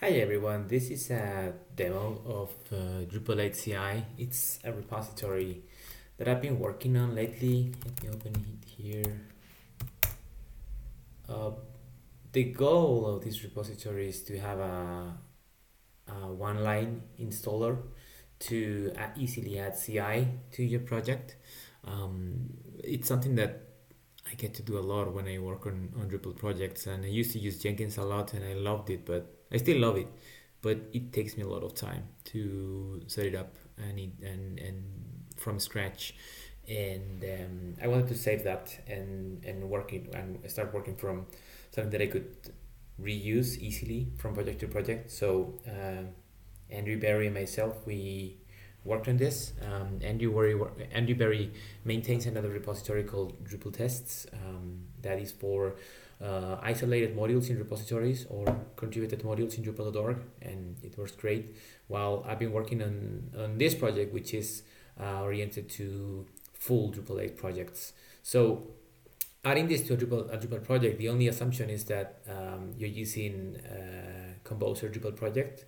Hi everyone, this is a demo of Drupal 8 CI. It's a repository that I've been working on lately. Let me open it here. Uh, the goal of this repository is to have a one-line installer to easily add CI to your project. It's something that I get to do a lot when I work on Drupal projects, and I used to use Jenkins a lot and I loved it, but I still love it, but it takes me a lot of time to set it up and from scratch. And I wanted to save that and work it and start working from something that I could reuse easily from project to project. So Andrew Berry and myself, we worked on this. Andrew Berry maintains another repository called Drupal Tests that is for isolated modules in repositories or contributed modules in Drupal.org, and it works great. While I've been working on this project, which is oriented to full Drupal 8 projects. So adding this to a Drupal project, the only assumption is that you're using Composer Drupal project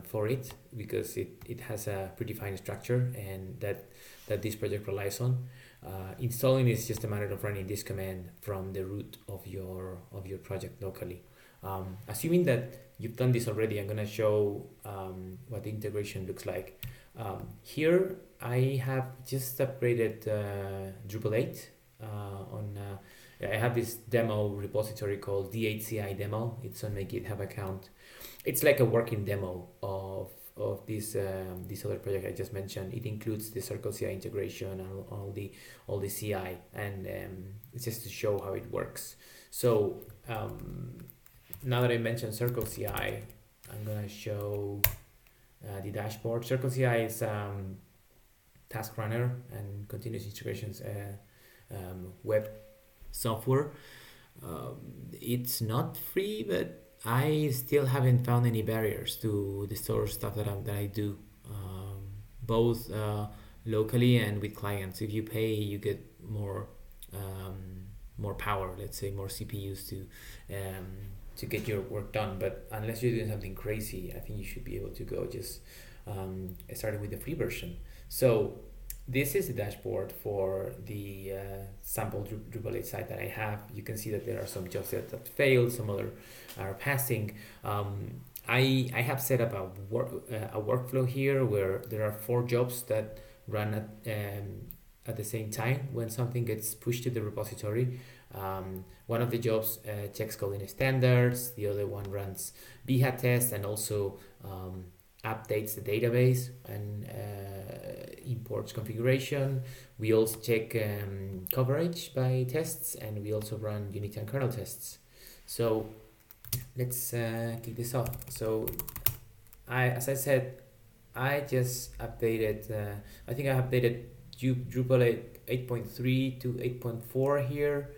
for it, because it has a predefined structure and that this project relies on. Installing is just a matter of running this command from the root of your project locally. Assuming that you've done this already, I'm going to show what the integration looks like. Here I have just upgraded Drupal 8 on I have this demo repository called D8CI demo. It's on my GitHub account. It's like a working demo of this other project I just mentioned. It includes the CircleCI integration and all the CI, and it's just to show how it works. So now that I mentioned CircleCI, I'm gonna show the dashboard. CircleCI is task runner and continuous integrations web software. It's not free, but I still haven't found any barriers to the sort of stuff that I do, both locally and with clients. If you pay, you get more power. Let's say more CPUs to get your work done. But unless you're doing something crazy, I think you should be able to go just starting with the free version. So this is the dashboard for the sample Drupal 8 site that I have. You can see that there are some jobs that failed, some other are passing. I have set up a workflow here where there are 4 jobs that run at the same time when something gets pushed to the repository. One of the jobs checks coding standards, the other one runs BHA tests and also updates the database and imports configuration. We also check coverage by tests, and we also run unit and kernel tests. So let's kick this off. So as I said, I just updated, I think I updated Drupal 8.3 to 8.4 here.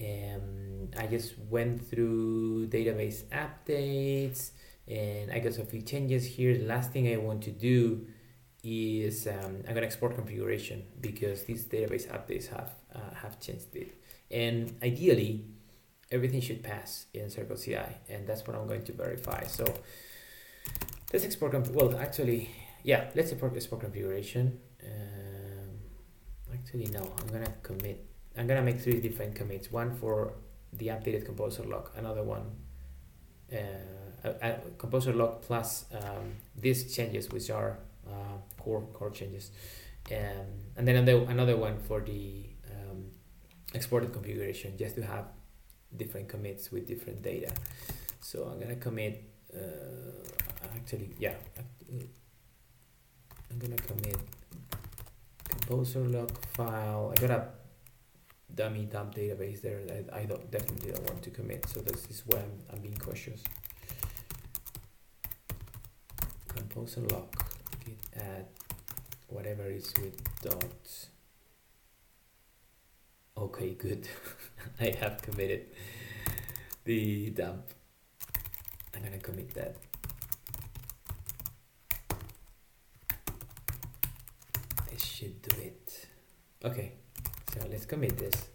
I just went through database updates, and I got a few changes here. The last thing I want to do is I'm gonna export configuration because these database updates have changed it, and ideally everything should pass in CircleCI, and that's what I'm going to verify. So let's export let's export configuration. Actually no, I'm gonna make 3 different commits, one for the updated composer log, another one composer log plus these changes, which are core changes, and then another one for the exported configuration, just to have different commits with different data. So I'm gonna commit I'm gonna commit composer log file. I got a dummy dump database there that I definitely don't want to commit, so this is why I'm being cautious. Composer log git add whatever is with dots. Okay, good. I have committed the dump. I'm gonna commit that. This should do it. Okay, so let's commit this.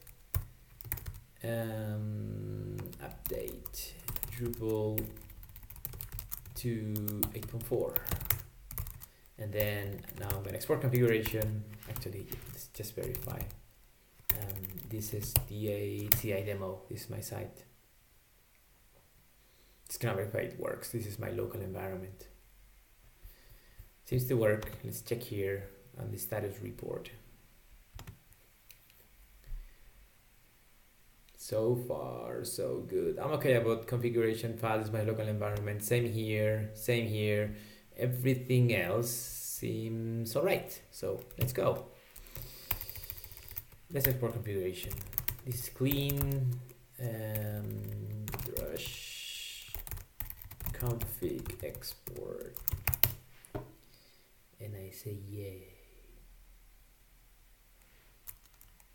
Update Drupal to 8.4. And then now I'm going to export configuration. Actually, let's just verify. This is the CI demo. This is my site. It's going to verify it works. This is my local environment. Seems to work. Let's check here on the status report. So far, so good. I'm okay about configuration file. This is my local environment. Same here, same here. Everything else seems all right. So let's go. Let's export configuration. This is clean. Brush config export. And I say yay.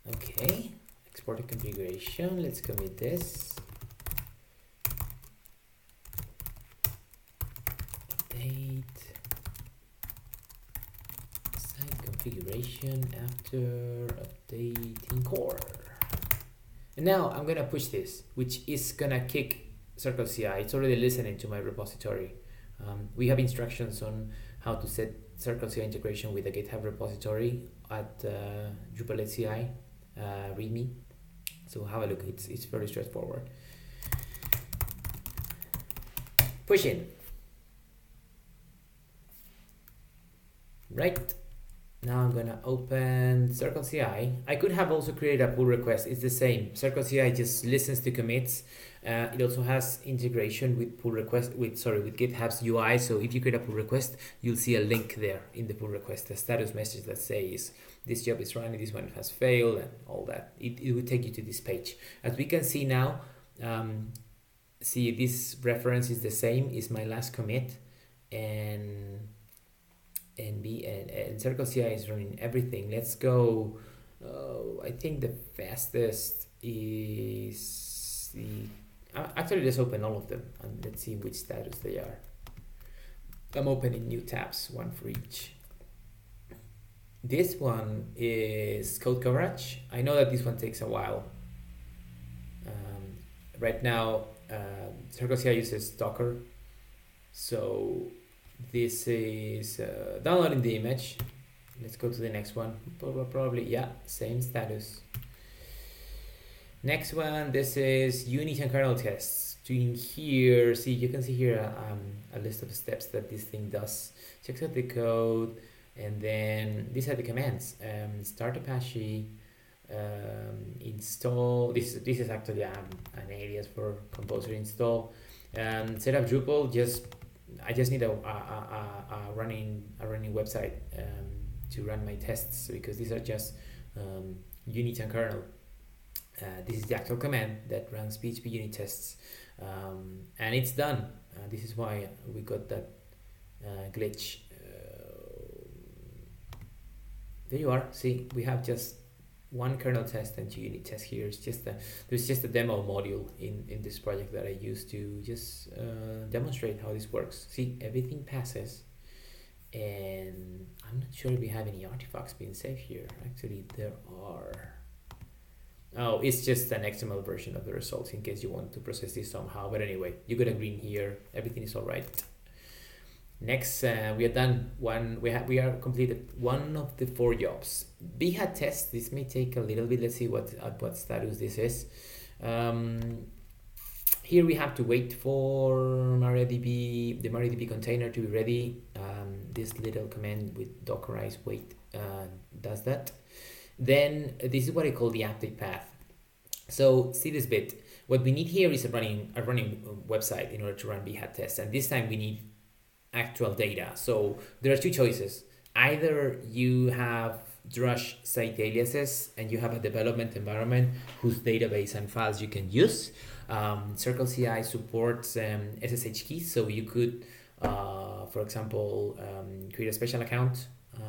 Okay. Export a configuration. Let's commit this. Update site configuration after updating core. And now I'm gonna push this, which is gonna kick CircleCI. It's already listening to my repository. We have instructions on how to set CircleCI integration with the GitHub repository at Drupal CI README. So have a look. It's very straightforward. Push in. Right. Now I'm gonna open CircleCI. I could have also created a pull request. It's the same. CircleCI just listens to commits. It also has integration with pull request with GitHub's UI. So if you create a pull request, you'll see a link there in the pull request, a status message that says this job is running, this one has failed, and all that. It will take you to this page. As we can see now, see this reference is the same. Is my last commit, and CircleCI is running everything. Let's go. I think the fastest is the. Actually, let's open all of them and let's see which status they are. I'm opening new tabs, one for each. This one is code coverage. I know that this one takes a while. Right now, CircleCI uses Docker, so this is downloading the image. Let's go to the next one. Probably, yeah, same status. Next one, this is unit and kernel tests. Doing here, see, you can see here a list of steps that this thing does. Checks out the code, and then these are the commands. Start Apache, install. This is actually an alias for Composer install. Set up Drupal. I just need a running website to run my tests, because these are just unit and kernel. This is the actual command that runs PHP unit tests, and it's done. This is why we got that glitch. There you are. See, we have just one kernel test and 2 unit tests here. It's just there's just a demo module in this project that I use to just demonstrate how this works. See, everything passes, and I'm not sure if we have any artifacts being saved here. Actually, there are. Oh, it's just an XML version of the results in case you want to process this somehow. But anyway, you got a green here. Everything is all right. Next, we are done. We are completed one of the 4 jobs. Behat test. This may take a little bit. Let's see what status this is. Here we have to wait for MariaDB, the MariaDB container to be ready. This little command with dockerize wait does that. Then this is what I call the update path. So see this bit. What we need here is a running website in order to run Behat tests, and this time we need actual data. So there are 2 choices. Either you have Drush site aliases and you have a development environment whose database and files you can use. CircleCI supports SSH keys, so you could, for example, create a special account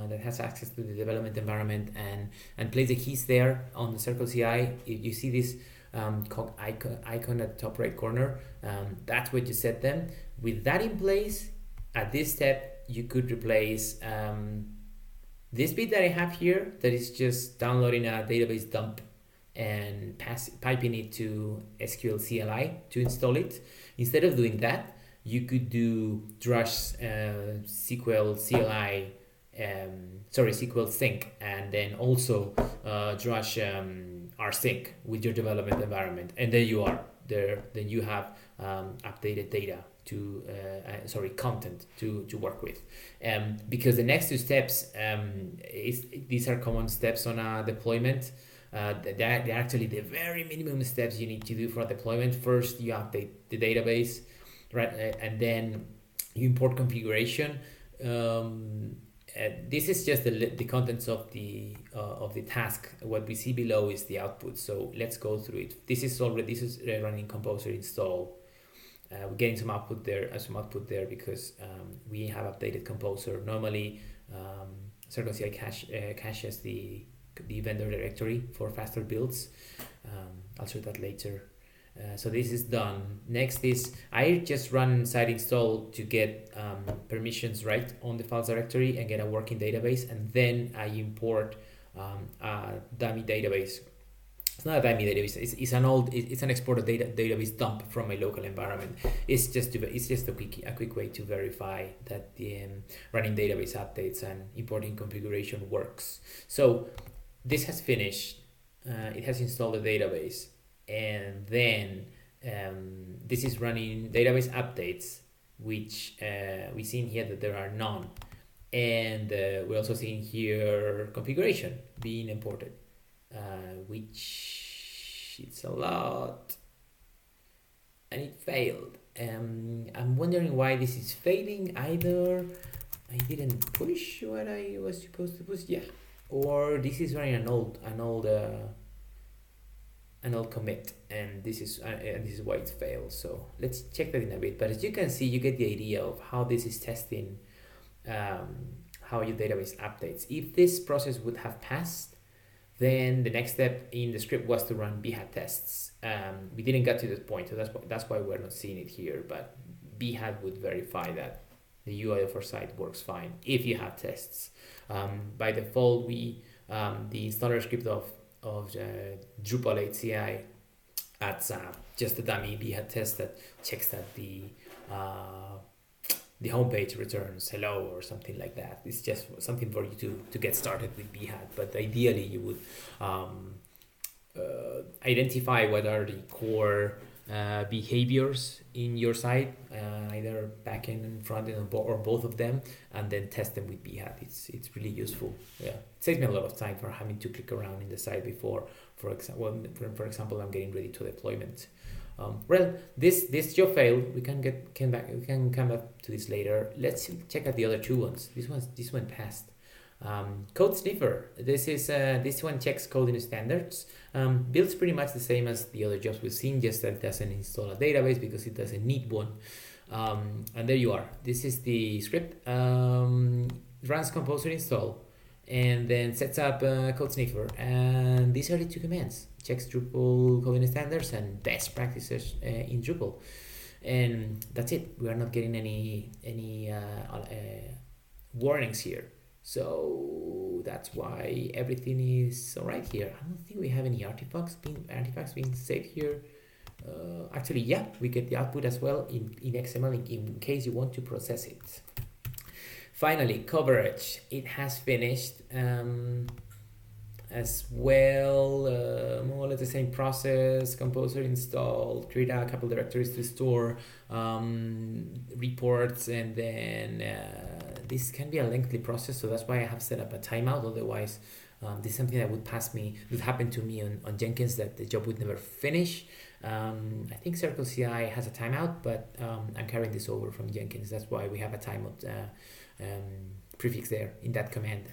that has access to the development environment and place the keys there on the CircleCI. You see this icon at the top right corner. That's where you set them. With that in place, at this step, you could replace this bit that I have here, that is just downloading a database dump and piping it to SQL CLI to install it. Instead of doing that, you could do Drush SQL CLI, SQL Sync, and then also Drush rsync with your development environment, and there you are. Then you have updated data to content to work with, because the next two steps these are common steps on a deployment. They're actually the very minimum steps you need to do for a deployment. First, you update the database, right, and then you import configuration. This is just the contents of the task. What we see below is the output. So let's go through it. This is running Composer install. We're getting some output there, because we have updated Composer. Normally, CircleCI caches the vendor directory for faster builds. I'll show that later. So this is done. Next is I just run site install to get permissions right on the files directory and get a working database, and then I import a dummy database. It's not a dummy database. It's an exported database dump from my local environment. It's just a quick way to verify that the running database updates and importing configuration works. So this has finished. It has installed the database. And then this is running database updates, which we see in here that there are none, and we're also seeing here configuration being imported, which it's a lot, and it failed. I'm wondering why this is failing. Either I didn't push what I was supposed to push, or this is running an old commit, and this is why it failed. So let's check that in a bit. But as you can see, you get the idea of how this is testing how your database updates. If this process would have passed, then the next step in the script was to run bhat tests. We didn't get to this point, so that's why we're not seeing it here. But bhat would verify that the UI of our site works fine if you have tests. By default, the installer script of Drupal 8 CI adds just a dummy bhat test that checks that the homepage returns hello or something like that. It's just something for you to get started with bhat. But ideally, you would identify what are the core behaviors in your site, either backend and frontend or both of them, and then test them with bhat. It's really useful. It saves me a lot of time for having to click around in the site before, for example, I'm getting ready to deployment. This job failed. We can come back to this later. Let's check out the other two ones. This one passed. Code sniffer. This one checks coding standards. Builds pretty much the same as the other jobs we've seen, just that it doesn't install a database because it doesn't need one. And there you are. This is the script. Runs Composer install, and then sets up code sniffer. And these are the two commands. Checks Drupal coding standards and best practices in Drupal. And that's it. We are not getting any warnings here. So that's why everything is all right here. I don't think we have any artifacts being saved here. Actually, we get the output as well in XML in case you want to process it. Finally, coverage. It has finished as well. More or less the same process. Composer install, create a couple directories to store reports, and then this can be a lengthy process, so that's why I have set up a timeout. Otherwise, this is something that would happen to me on Jenkins, that the job would never finish. I think CircleCI has a timeout, but I'm carrying this over from Jenkins. That's why we have a timeout prefix there in that command.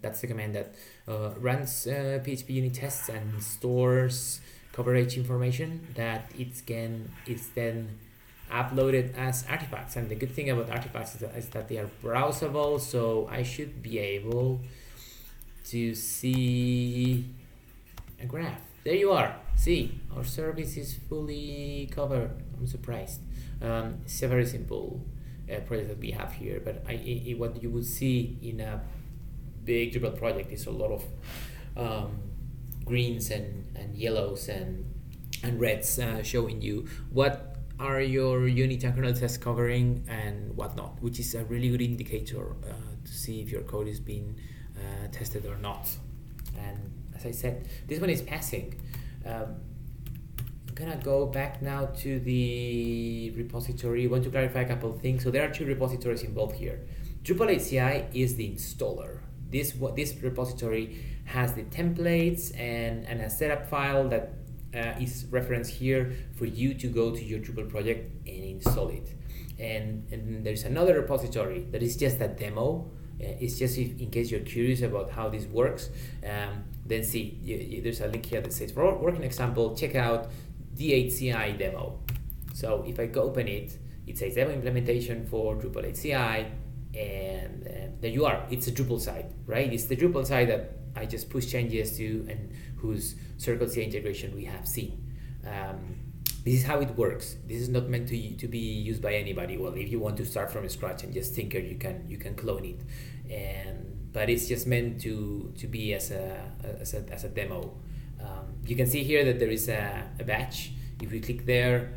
That's the command that runs PHP unit tests and stores coverage information that it's then uploaded as artifacts. And the good thing about artifacts is that they are browsable, so I should be able to see a graph. There you are. See, our service is fully covered. I'm surprised. It's a very simple project that we have here, but what you would see in a big Drupal project is a lot of greens and yellows and reds showing you what are your unit and kernel tests covering and whatnot, which is a really good indicator to see if your code is being tested or not. And as I said, this one is passing. I'm gonna go back now to the repository. I want to clarify a couple of things. So there are two repositories involved here. Drupal CI is the installer. This repository has the templates and a setup file that is referenced here for you to go to your Drupal project and install it. And there's another repository that is just a demo. It's just in case you're curious about how this works. Then see, there's a link here that says, for working example, check out D8CI demo. So if I go open it, it says demo implementation for Drupal 8 CI, and there you are. It's a Drupal site, right? It's the Drupal site that I just push changes to and whose CircleCI integration we have seen. This is how it works. This is not meant to be used by anybody. Well, if you want to start from scratch and just tinker, you can clone it, but it's just meant to be as a demo. You can see here that there is a batch. If we click there,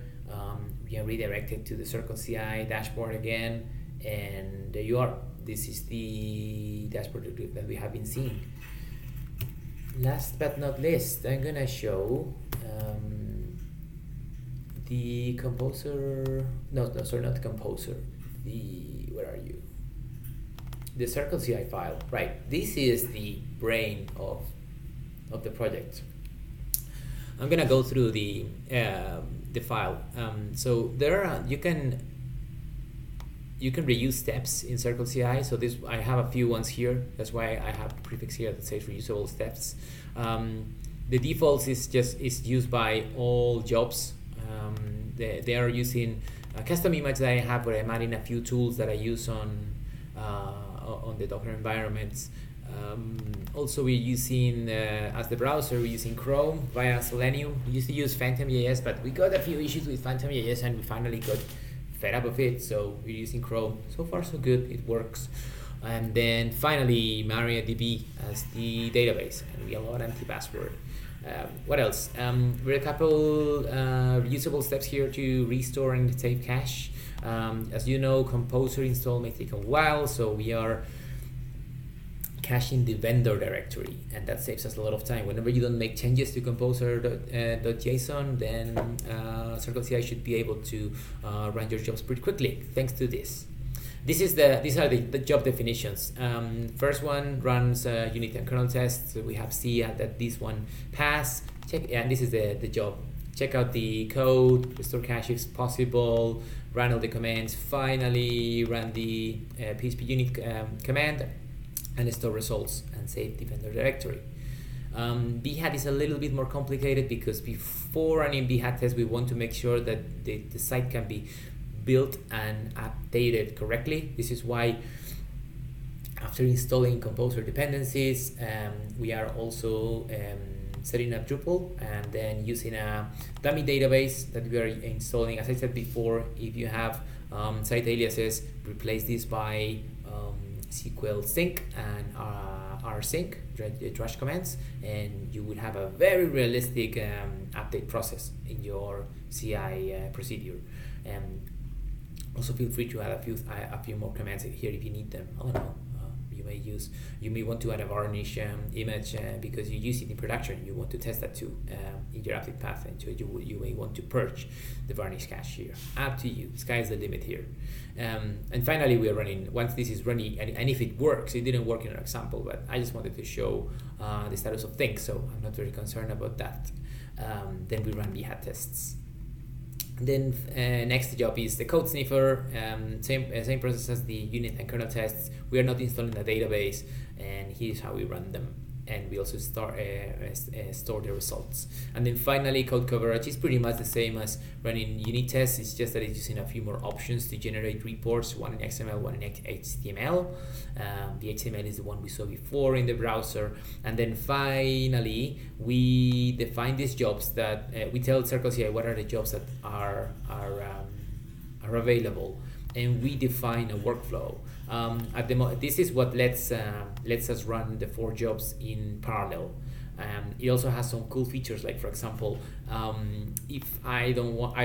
we are redirected to the CircleCI dashboard again, and there you are. This is the dashboard that we have been seeing. Last but not least, I'm gonna show the composer. No, sorry, not the composer. Where are you? The CircleCI file. Right. This is the brain of the project. I'm gonna go through the file. So there are you can reuse steps in CircleCI. So I have a few ones here. That's why I have a prefix here that says reusable steps. The defaults is used by all jobs. They are using a custom image that I have where I'm adding a few tools that I use on the Docker environments. Also, we're using as the browser, we're using Chrome via Selenium. We used to use Phantom.js, but we got a few issues with Phantom.js and we finally got fed up of it, so we're using Chrome. So far so good, it works. And then finally MariaDB as the database, and we allow an empty password. What else? There are a couple reusable steps here to restore and save cache. As you know, Composer install may take a while, so we are caching the vendor directory, and that saves us a lot of time. Whenever you don't make changes to composer.json, then CircleCI should be able to run your jobs pretty quickly thanks to this. These are the job definitions. First one runs unit and kernel tests. So we have C that this one pass. Check, and this is the job. Check out the code, restore cache if possible, run all the commands. Finally, run the PHP unit command and store results and save the vendor directory. Behat is a little bit more complicated because before running Behat test, we want to make sure that the site can be built and updated correctly. This is why after installing Composer dependencies, we are also setting up Drupal and then using a dummy database that we are installing. As I said before, if you have site aliases, replace this by SQL sync and rsync trash commands, and you will have a very realistic update process in your CI procedure. Also feel free to add a few more commands here if you need them. I don't know. You may want to add a varnish image because you use it in production. You want to test that too in your update path, and so you may want to purge the varnish cache here. Up to you. Sky's the limit here. And finally, we are running. Once this is running, and if it works, it didn't work in our example, but I just wanted to show the status of things, so I'm not very concerned about that. Then we run Behat tests. Then next job is the code sniffer. Same process as the unit and kernel tests. We are not installing a database, and here's how we run them. And we also store the results. And then finally, code coverage is pretty much the same as running unit tests. It's just that it's using a few more options to generate reports, one in XML, one in HTML. The HTML is the one we saw before in the browser. And then finally, we define these jobs that we tell CircleCI what are the jobs that are available, and we define a workflow. This is what lets us run the 4 jobs in parallel. It also has some cool features, like for example, if I don't want,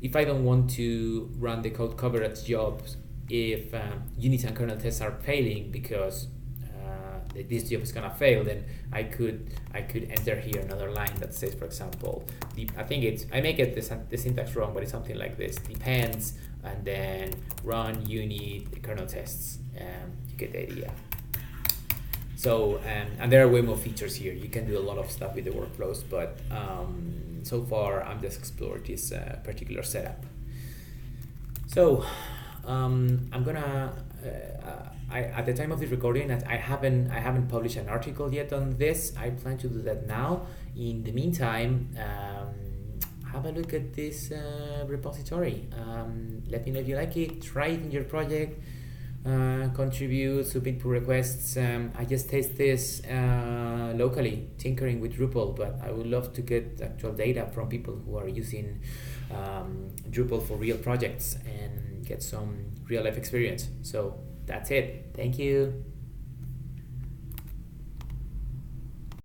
if I don't want to run the code coverage jobs, if unit and kernel tests are failing because this job is gonna fail, then I could enter here another line that says, for example, I make it the syntax wrong, but it's something like this: depends, and then run unit kernel tests. You get the idea. So and there are way more features here. You can do a lot of stuff with the workflows, but so far I'm just explored this particular setup. So I'm gonna. At the time of this recording, I haven't published an article yet on this. I plan to do that now. In the meantime, have a look at this repository. Let me know if you like it. Try it in your project. Contribute, submit pull requests. I just test this locally, tinkering with Drupal, but I would love to get actual data from people who are using Drupal for real projects and get some real life experience. So that's it. Thank you.